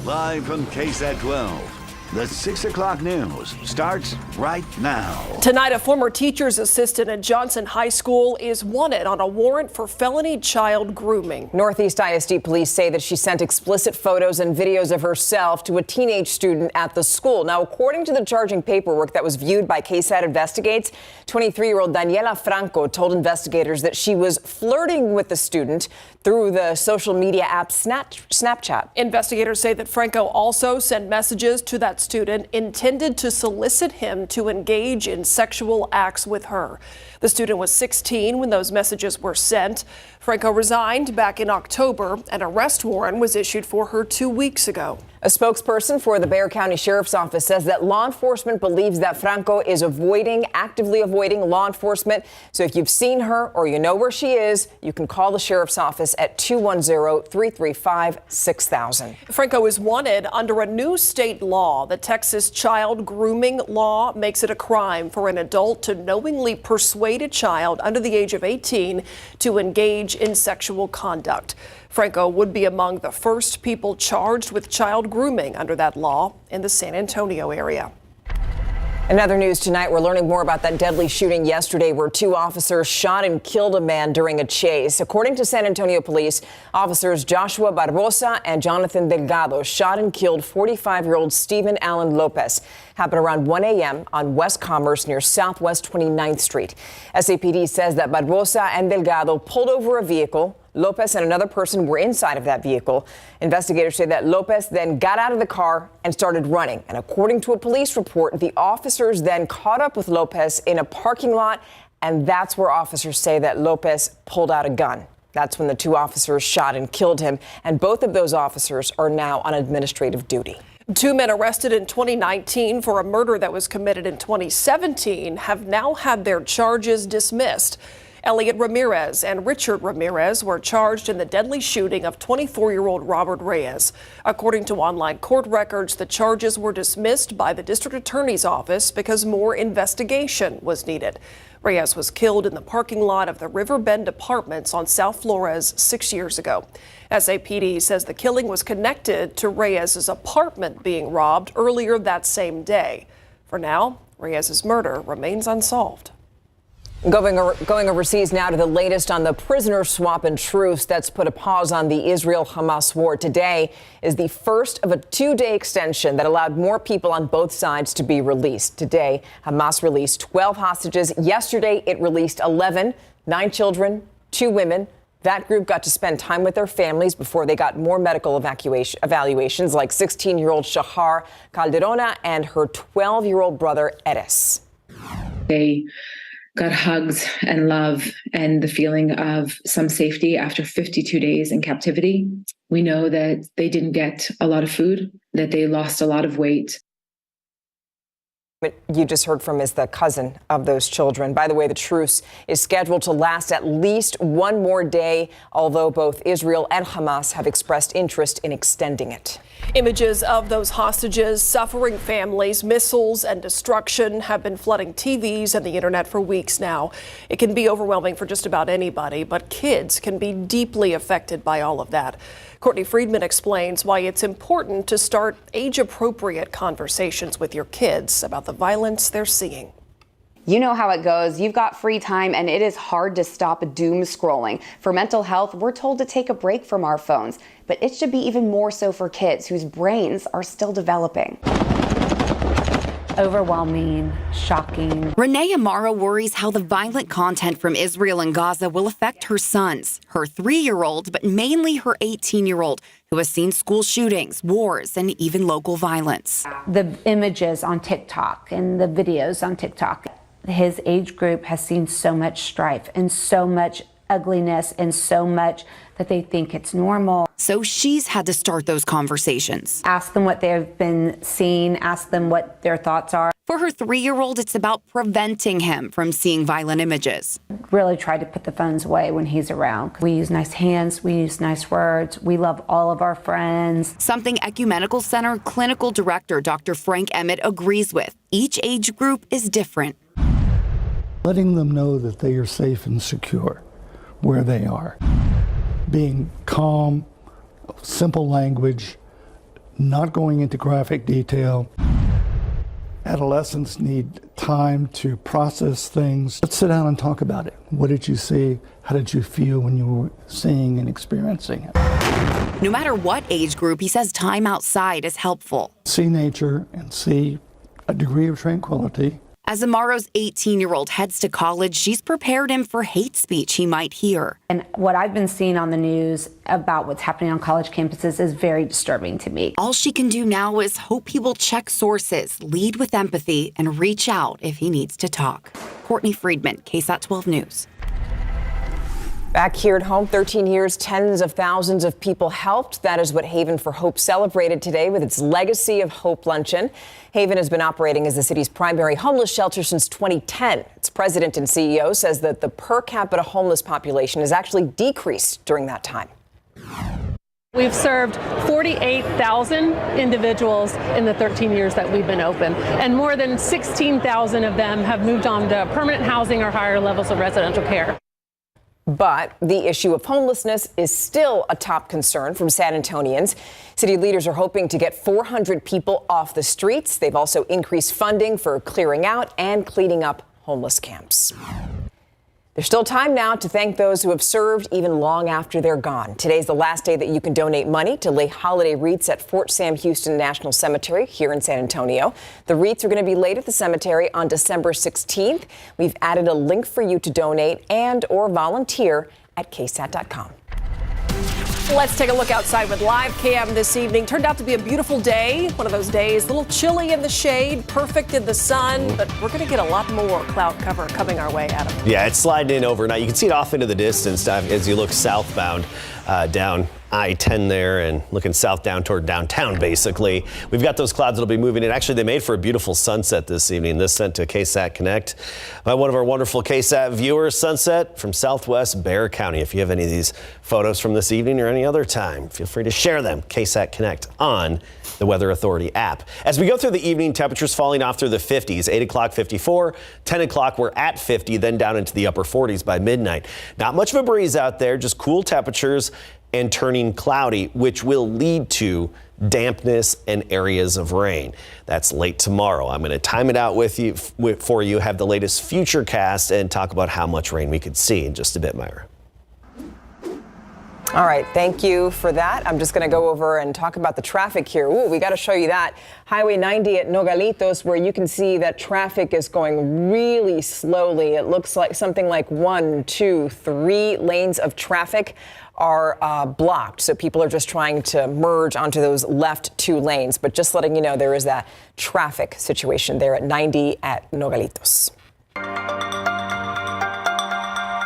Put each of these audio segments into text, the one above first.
Live from KSAT 12, the 6 o'clock news starts right now. Tonight, a former teacher's assistant at Johnson High School is wanted on a warrant for felony child grooming. Northeast ISD police say that she sent explicit photos and videos of herself to a teenage student at the school. Now, according to the charging paperwork that was viewed by KSAT Investigates, 23-year-old Daniela Franco told investigators that she was flirting with the student through the social media app Snapchat. Investigators say that Franco also sent messages to that student intended to solicit him to engage in sexual acts with her. The student was 16 when those messages were sent. Franco resigned back in October. An arrest warrant was issued for her 2 weeks ago. A spokesperson for the Bexar County Sheriff's Office says that law enforcement believes that Franco is actively avoiding law enforcement. So if you've seen her or you know where she is, you can call the Sheriff's Office at 210-335-6000. Franco is wanted under a new state law. The Texas child grooming law makes it a crime for an adult to knowingly persuade a child under the age of 18 to engage in sexual conduct. Franco would be among the first people charged with child grooming under that law in the San Antonio area. In other news tonight, we're learning more about that deadly shooting yesterday where two officers shot and killed a man during a chase. According to San Antonio police, officers Joshua Barbosa and Jonathan Delgado shot and killed 45-year-old Stephen Allen Lopez. Happened around 1 a.m. on West Commerce near Southwest 29th Street. SAPD says that Barbosa and Delgado pulled over a vehicle. Lopez and another person were inside of that vehicle. Investigators say that Lopez then got out of the car and started running. And according to a police report, the officers then caught up with Lopez in a parking lot. And that's where officers say that Lopez pulled out a gun. That's when the two officers shot and killed him. And both of those officers are now on administrative duty. Two men arrested in 2019 for a murder that was committed in 2017 have now had their charges dismissed. Elliot Ramirez and Richard Ramirez were charged in the deadly shooting of 24-year-old Robert Reyes. According to online court records, the charges were dismissed by the district attorney's office because more investigation was needed. Reyes was killed in the parking lot of the Riverbend Apartments on South Flores 6 years ago. SAPD says the killing was connected to Reyes's apartment being robbed earlier that same day. For now, Reyes's murder remains unsolved. Going overseas now to the latest on the prisoner swap and truce that's put a pause on the Israel-Hamas war. Today is the first of a two-day extension that allowed more people on both sides to be released. Today, Hamas released 12 hostages. Yesterday, it released 11, 9 children, 2 women. That group got to spend time with their families before they got more medical evaluations, like 16-year-old Shahar Calderona and her 12-year-old brother, Eres. They got hugs and love and the feeling of some safety after 52 days in captivity. We know that they didn't get a lot of food, that they lost a lot of weight. What you just heard from is the cousin of those children. By the way, the truce is scheduled to last at least one more day, although both Israel and Hamas have expressed interest in extending it. Images of those hostages, suffering families, missiles and destruction have been flooding TVs and the internet for weeks now. It can be overwhelming for just about anybody, but kids can be deeply affected by all of that. Courtney Friedman explains why it's important to start age-appropriate conversations with your kids about the violence they're seeing. You know how it goes. You've got free time and it is hard to stop doom scrolling. For mental health, we're told to take a break from our phones, but it should be even more so for kids whose brains are still developing. Overwhelming, shocking. Renee Amara worries how the violent content from Israel and Gaza will affect her sons, her 3-year-old, but mainly her 18-year-old, who has seen school shootings, wars, and even local violence. The images on TikTok and the videos on TikTok, his age group has seen so much strife and so much ugliness and so much that they think it's normal. So she's had to start those conversations. Ask them what they've been seeing, ask them what their thoughts are. For her 3-year-old, it's about preventing him from seeing violent images. Really try to put the phones away when he's around. We use nice hands, we use nice words, we love all of our friends. Something Ecumenical Center Clinical Director Dr. Frank Emmett agrees with. Each age group is different. Letting them know that they are safe and secure where they are. Being calm, simple language, Not going into graphic detail. Adolescents need time to process things. Let's sit down and talk about it. What did you see? How did you feel when you were seeing and experiencing it? No matter what age group, he says time outside is helpful. See nature and see a degree of tranquility. As Amaro's 18-year-old heads to college, she's prepared him for hate speech he might hear. And what I've been seeing on the news about what's happening on college campuses is very disturbing to me. All she can do now is hope he will check sources, lead with empathy, and reach out if he needs to talk. Courtney Friedman, KSAT 12 News. Back here at home, 13 years, tens of thousands of people helped. That is what Haven for Hope celebrated today with its Legacy of Hope Luncheon. Haven has been operating as the city's primary homeless shelter since 2010. Its president and CEO says that the per capita homeless population has actually decreased during that time. We've served 48,000 individuals in the 13 years that we've been open, and more than 16,000 of them have moved on to permanent housing or higher levels of residential care. But the issue of homelessness is still a top concern from San Antonians. City leaders are hoping to get 400 people off the streets. They've also increased funding for clearing out and cleaning up homeless camps. There's still time now to thank those who have served even long after they're gone. Today's the last day that you can donate money to lay holiday wreaths at Fort Sam Houston National Cemetery here in San Antonio. The wreaths are going to be laid at the cemetery on December 16th. We've added a link for you to donate and or volunteer at KSAT.com. Let's take a look outside with live cam this evening. Turned out to be a beautiful day. One of those days, a little chilly in the shade, perfect in the sun, but we're going to get a lot more cloud cover coming our way, Adam. Yeah, it's sliding in overnight. You can see it off into the distance as you look southbound down I-10 there and looking south down toward downtown, basically. We've got those clouds that'll be moving in. Actually, they made for a beautiful sunset this evening. This sent to KSAT Connect by one of our wonderful KSAT viewers, sunset from southwest Bexar County. If you have any of these photos from this evening or any other time, feel free to share them. KSAT Connect on the Weather Authority app. As we go through the evening, temperatures falling off through the 50s. 8 o'clock, 54. 10 o'clock, we're at 50, then down into the upper 40s by midnight. Not much of a breeze out there, just cool temperatures and turning cloudy, which will lead to dampness and areas of rain. That's late tomorrow. I'm going to time it out for you, have the latest futurecast, and talk about how much rain we could see in just a bit, Myra. All right, thank you for that. I'm just going to go over and talk about the traffic here. Ooh, we got to show you that. Highway 90 at Nogalitos, where you can see that traffic is going really slowly. It looks like something like 1, 2, 3 lanes of traffic are blocked. So people are just trying to merge onto those left 2 lanes. But just letting you know, there is that traffic situation there at 90 at Nogalitos.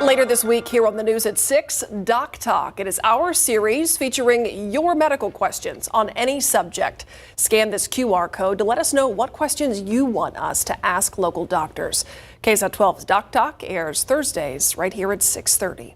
Later this week here on the news at 6, Doc Talk. It is our series featuring your medical questions on any subject. Scan this QR code to let us know what questions you want us to ask local doctors. KSAT 12's Doc Talk airs Thursdays right here at 6:30.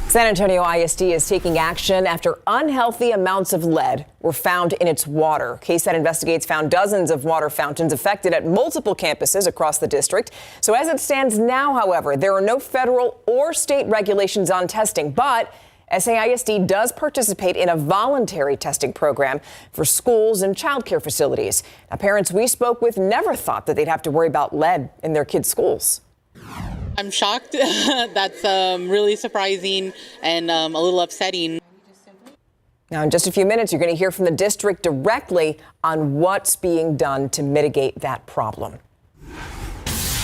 San Antonio ISD is taking action after unhealthy amounts of lead were found in its water. KSAT Investigates found dozens of water fountains affected at multiple campuses across the district. So as it stands now, however, there are no federal or state regulations on testing, but SAISD does participate in a voluntary testing program for schools and childcare facilities. Now, parents we spoke with never thought that they'd have to worry about lead in their kids' schools. I'm shocked. That's really surprising and a little upsetting. Now, in just a few minutes, you're going to hear from the district directly on what's being done to mitigate that problem.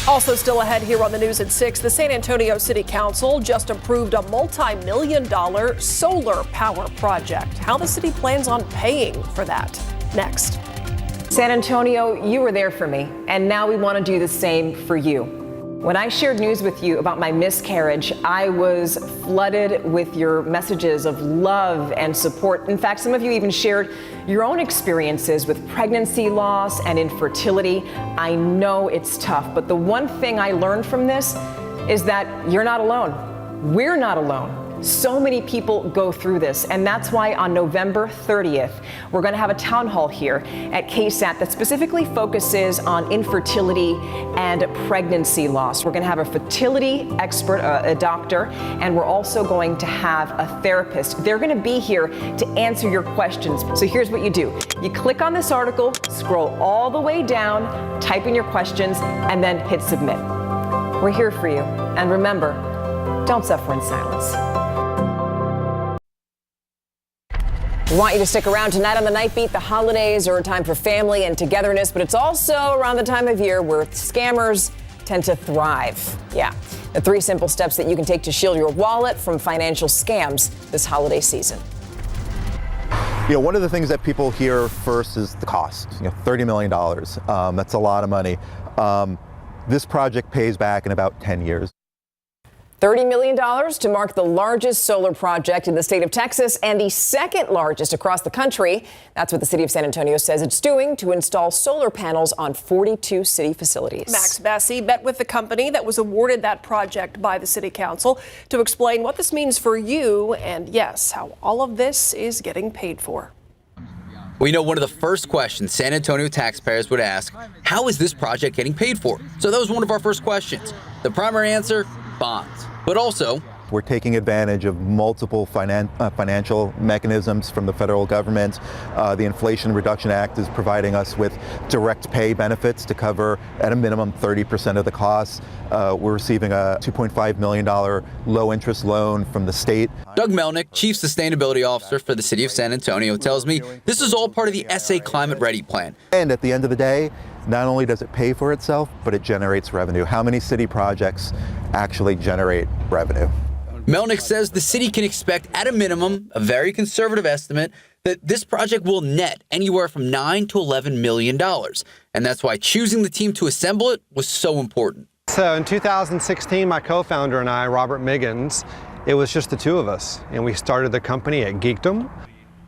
Also still ahead here on the news at 6, the San Antonio City Council just approved a multi-million-dollar solar power project. How the city plans on paying for that. Next. San Antonio, you were there for me, and now we want to do the same for you. When I shared news with you about my miscarriage, I was flooded with your messages of love and support. In fact, some of you even shared your own experiences with pregnancy loss and infertility. I know it's tough, but the one thing I learned from this is that you're not alone. We're not alone. So many people go through this, and that's why on November 30th, we're going to have a town hall here at KSAT that specifically focuses on infertility and pregnancy loss. We're going to have a fertility expert, a doctor, and we're also going to have a therapist. They're going to be here to answer your questions. So here's what you do. You click on this article, scroll all the way down, type in your questions, and then hit submit. We're here for you. And remember, don't suffer in silence. We want you to stick around tonight on the Night Beat. The holidays are a time for family and togetherness, but it's also around the time of year where scammers tend to thrive. Yeah, the 3 simple steps that you can take to shield your wallet from financial scams this holiday season. You know, one of the things that people hear first is the cost. You know, $30 million. That's a lot of money. This project pays back in about 10 years. $30 million to mark the largest solar project in the state of Texas and the second largest across the country. That's what the city of San Antonio says it's doing to install solar panels on 42 city facilities. Max Bessie met with the company that was awarded that project by the city council to explain what this means for you and, yes, how all of this is getting paid for. We know one of the first questions San Antonio taxpayers would ask, how is this project getting paid for? So that was one of our first questions. The primary answer, bonds. But also, we're taking advantage of multiple financial mechanisms from the federal government. The Inflation Reduction Act is providing us with direct pay benefits to cover at a minimum 30% of the costs. We're receiving a $2.5 million low-interest loan from the state. Doug Melnick, Chief Sustainability Officer for the City of San Antonio, tells me this is all part of the SA Climate Ready plan. And at the end of the day, not only does it pay for itself, but it generates revenue. How many city projects actually generate revenue? Melnick says the city can expect, at a minimum, a very conservative estimate, that this project will net anywhere from $9 to $11 million. And that's why choosing the team to assemble it was so important. So in 2016, my co-founder and I, Robert Miggins, it was just the two of us, and we started the company at Geekdom.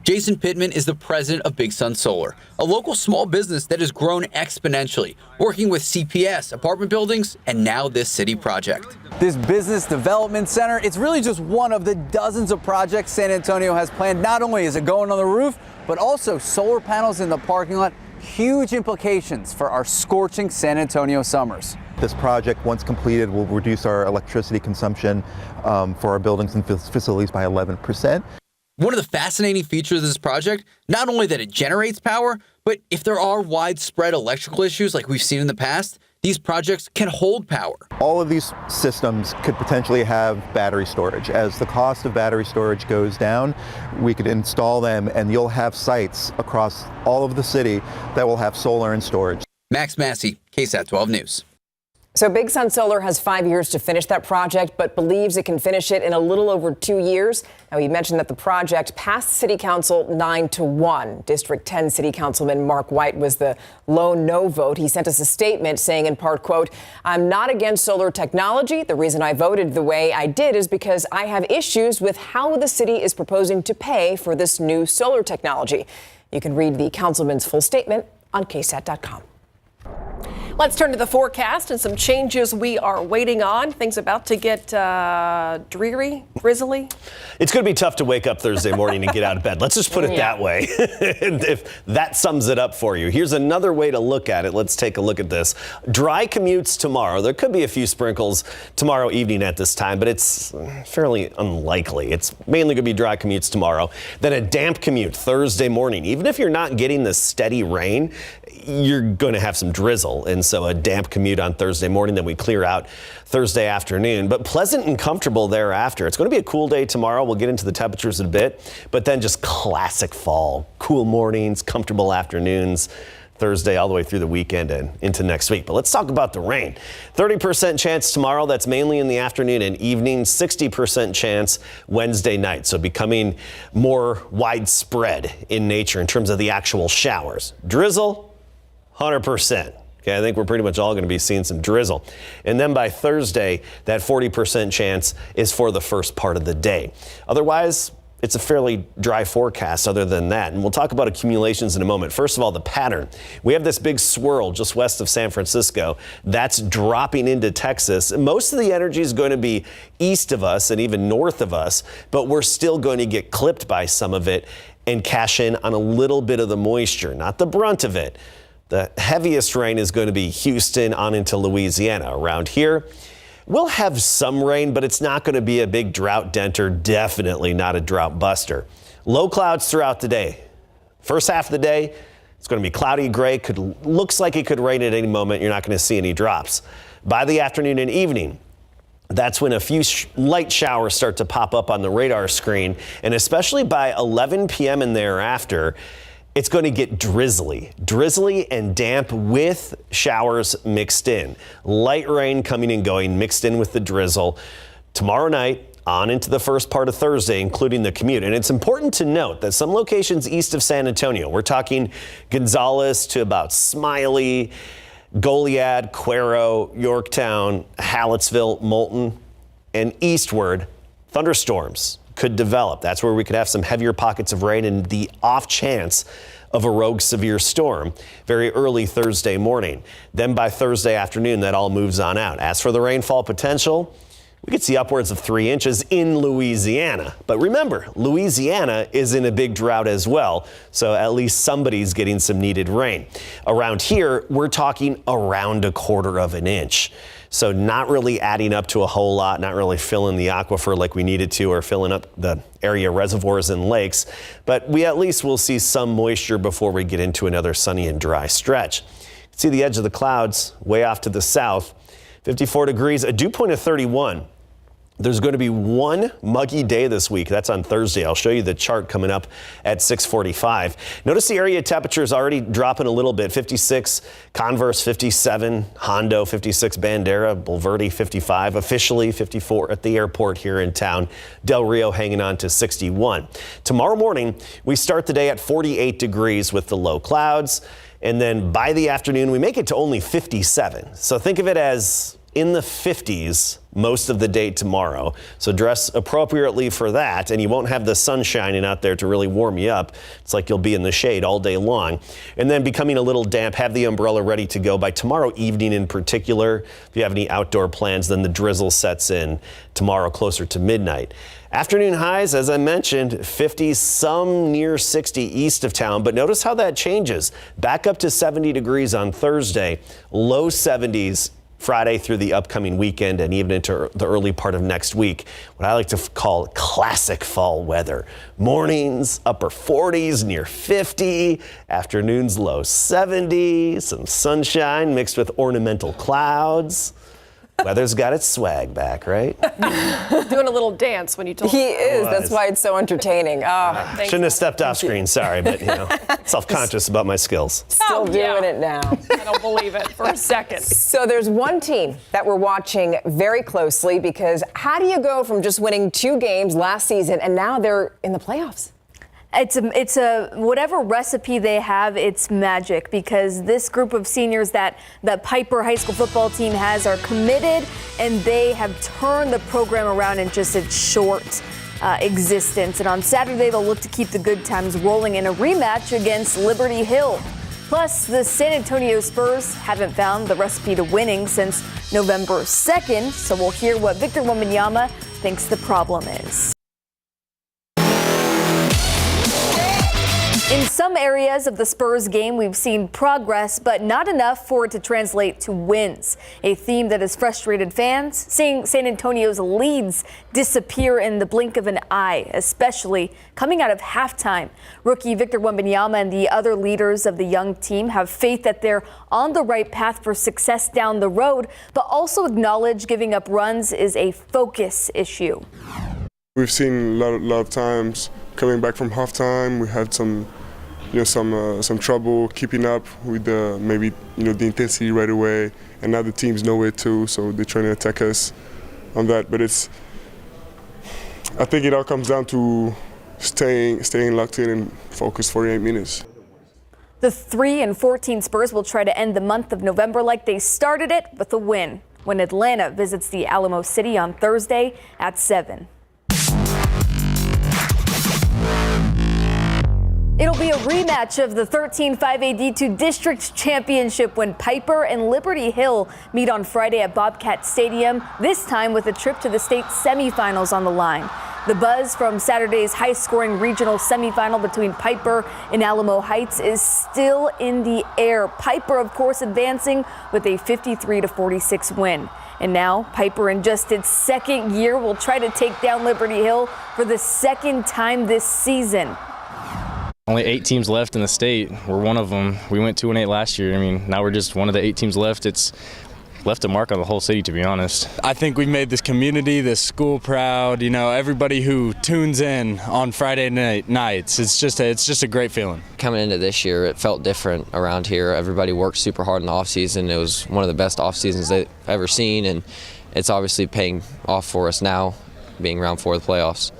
Jason Pittman is the president of Big Sun Solar, a local small business that has grown exponentially, working with CPS, apartment buildings, and now this city project. This business development center, it's really just one of the dozens of projects San Antonio has planned. Not only is it going on the roof, but also solar panels in the parking lot. Huge implications for our scorching San Antonio summers. This project, once completed, will reduce our electricity consumption for our buildings and facilities by 11%. One of the fascinating features of this project, not only that it generates power, but if there are widespread electrical issues like we've seen in the past, these projects can hold power. All of these systems could potentially have battery storage. As the cost of battery storage goes down, we could install them and you'll have sites across all of the city that will have solar and storage. Max Massey, KSAT 12 News. So Big Sun Solar has 5 years to finish that project, but believes it can finish it in a little over 2 years. Now, he mentioned that the project passed City Council 9-1. District 10 City Councilman Mark White was the lone no vote. He sent us a statement saying in part, quote, "I'm not against solar technology. The reason I voted the way I did is because I have issues with how the city is proposing to pay for this new solar technology." You can read the councilman's full statement on KSAT.com. Let's turn to the forecast and some changes we are waiting on. Things about to get dreary, drizzly. It's going to be tough to wake up Thursday morning and get out of bed. Let's just put it that way. And if that sums it up for you. Here's another way to look at it. Let's take a look at this. Dry commutes tomorrow. There could be a few sprinkles tomorrow evening at this time, but it's fairly unlikely. It's mainly going to be dry commutes tomorrow. Then a damp commute Thursday morning. Even if you're not getting the steady rain, you're going to have some drizzle. And so a damp commute on Thursday morning, then we clear out Thursday afternoon, but pleasant and comfortable thereafter. It's going to be a cool day tomorrow. We'll get into the temperatures in a bit, but then just classic fall, cool mornings, comfortable afternoons. Thursday all the way through the weekend and into next week. But let's talk about the rain. 30% chance tomorrow. That's mainly in the afternoon and evening. 60% chance Wednesday night. So becoming more widespread in nature in terms of the actual showers. Drizzle, 100%. Okay, I think we're pretty much all going to be seeing some drizzle. And then by Thursday, that 40% chance is for the first part of the day. Otherwise, it's a fairly dry forecast other than that. And we'll talk about accumulations in a moment. First of all, the pattern. We have this big swirl just west of San Francisco that's dropping into Texas. Most of the energy is going to be east of us and even north of us, but we're still going to get clipped by some of it and cash in on a little bit of the moisture, not the brunt of it. The heaviest rain is going to be Houston on into Louisiana. Around here, we'll have some rain, but it's not going to be a big drought denter, definitely not a drought buster. Low clouds throughout the day. First half of the day, it's going to be cloudy, gray. Looks like it could rain at any moment. You're not going to see any drops. By the afternoon and evening, that's when a few light showers start to pop up on the radar screen. And especially by 11 p.m. and thereafter, it's going to get drizzly and damp with showers mixed in. Light rain coming and going, mixed in with the drizzle. Tomorrow night on into the first part of Thursday, including the commute. And it's important to note that some locations east of San Antonio, we're talking Gonzales to about Smiley, Goliad, Cuero, Yorktown, Hallettsville, Moulton, and eastward, thunderstorms could develop. That's where we could have some heavier pockets of rain and the off chance of a rogue severe storm very early Thursday morning. Then by Thursday afternoon, that all moves on out. As for the rainfall potential, we could see upwards of 3 inches in Louisiana. But remember, Louisiana is in a big drought as well, so at least somebody's getting some needed rain. Around here, we're talking around 1/4 of an inch. So not really adding up to a whole lot, not really filling the aquifer like we needed to or filling up the area reservoirs and lakes. But we at least will see some moisture before we get into another sunny and dry stretch. You can see the edge of the clouds way off to the south. 54 degrees, a dew point of 31. There's going to be one muggy day this week. That's on Thursday. I'll show you the chart coming up at 6:45. Notice the area temperature is already dropping a little bit. 56 Converse, 57 Hondo, 56 Bandera, Bulverde 55, officially 54 at the airport here in town. Del Rio hanging on to 61. Tomorrow morning, we start the day at 48 degrees with the low clouds. And then by the afternoon, we make it to only 57. So think of it as in the 50s most of the day tomorrow. So dress appropriately for that, and you won't have the sun shining out there to really warm you up. It's like you'll be in the shade all day long. And then becoming a little damp, have the umbrella ready to go by tomorrow evening in particular. If you have any outdoor plans, then the drizzle sets in tomorrow closer to midnight. Afternoon highs, as I mentioned, 50, some near 60 east of town, but notice how that changes. Back up to 70 degrees on Thursday, low 70s Friday through the upcoming weekend and even into the early part of next week. What I like to call classic fall weather. Mornings, upper 40s, near 50. Afternoons, low 70. Some sunshine mixed with ornamental clouds. Weather's got its swag back, right? Doing a little dance when you told He is. That's why it's so entertaining. Shouldn't have stepped off screen. Sorry, but self-conscious about my skills. Still doing it now. I don't believe it for a second. So there's one team that we're watching very closely because how do you go from just winning 2 games last season and now they're in the playoffs? It's a whatever recipe they have, it's magic because this group of seniors that the Piper High School football team has are committed and they have turned the program around in just its short existence. And on Saturday, they'll look to keep the good times rolling in a rematch against Liberty Hill. Plus, the San Antonio Spurs haven't found the recipe to winning since November 2nd. So we'll hear what Victor Wembanyama thinks the problem is. In some areas of the Spurs game, we've seen progress, but not enough for it to translate to wins. A theme that has frustrated fans, seeing San Antonio's leads disappear in the blink of an eye, especially coming out of halftime. Rookie Victor Wembanyama and the other leaders of the young team have faith that they're on the right path for success down the road, but also acknowledge giving up runs is a focus issue. We've seen a lot of times coming back from halftime, we had some trouble keeping up with the intensity right away, and now the teams know it too, so they're trying to attack us on that. But I think it all comes down to staying locked in and focused 48 minutes. The 3-14 Spurs will try to end the month of November like they started it with a win when Atlanta visits the Alamo City on Thursday at 7. It'll be a rematch of the 13-5 D2 District Championship when Piper and Liberty Hill meet on Friday at Bobcat Stadium, this time with a trip to the state semifinals on the line. The buzz from Saturday's high-scoring regional semifinal between Piper and Alamo Heights is still in the air. Piper, of course, advancing with a 53-46 win. And now, Piper, in just its second year, will try to take down Liberty Hill for the second time this season. Only 8 teams left in the state. We're one of them. We went 2-8 last year. I mean, now we're just one of the 8 teams left. It's left a mark on the whole city, to be honest. I think we made this community, this school proud. You know, everybody who tunes in on Friday nights. It's just a great feeling. Coming into this year, it felt different around here. Everybody worked super hard in the off season. It was one of the best off seasons they've ever seen, and it's obviously paying off for us now, being round 4 of the playoffs.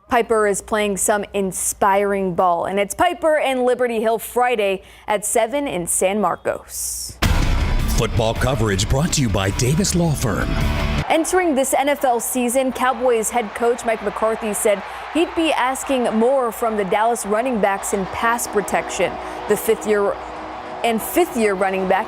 Piper is playing some inspiring ball, and it's Piper and Liberty Hill Friday at 7 in San Marcos. Football coverage brought to you by Davis Law Firm. Entering this NFL season, Cowboys head coach Mike McCarthy said he'd be asking more from the Dallas running backs in pass protection. The fifth year running back,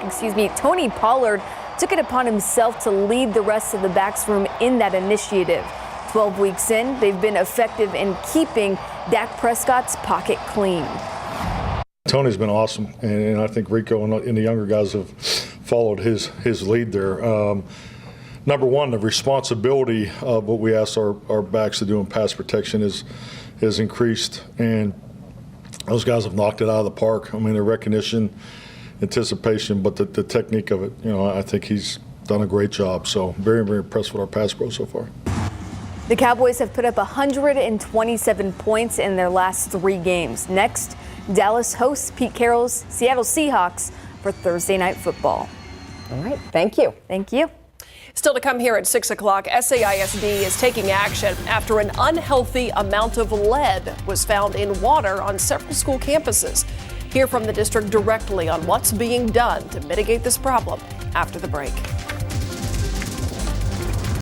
Tony Pollard, took it upon himself to lead the rest of the backs room in that initiative. 12 weeks in, they've been effective in keeping Dak Prescott's pocket clean. Tony's been awesome, and I think Rico and the younger guys have followed his lead there. Number one, the responsibility of what we ask our backs to do in pass protection is increased, and those guys have knocked it out of the park. I mean, the recognition, anticipation, but the technique of it, I think he's done a great job. So very, very impressed with our pass pro so far. The Cowboys have put up 127 points in their last 3 games. Next, Dallas hosts Pete Carroll's Seattle Seahawks for Thursday Night Football. All right, thank you. Thank you. Still to come here at 6 o'clock, SAISD is taking action after an unhealthy amount of lead was found in water on several school campuses. Hear from the district directly on what's being done to mitigate this problem after the break.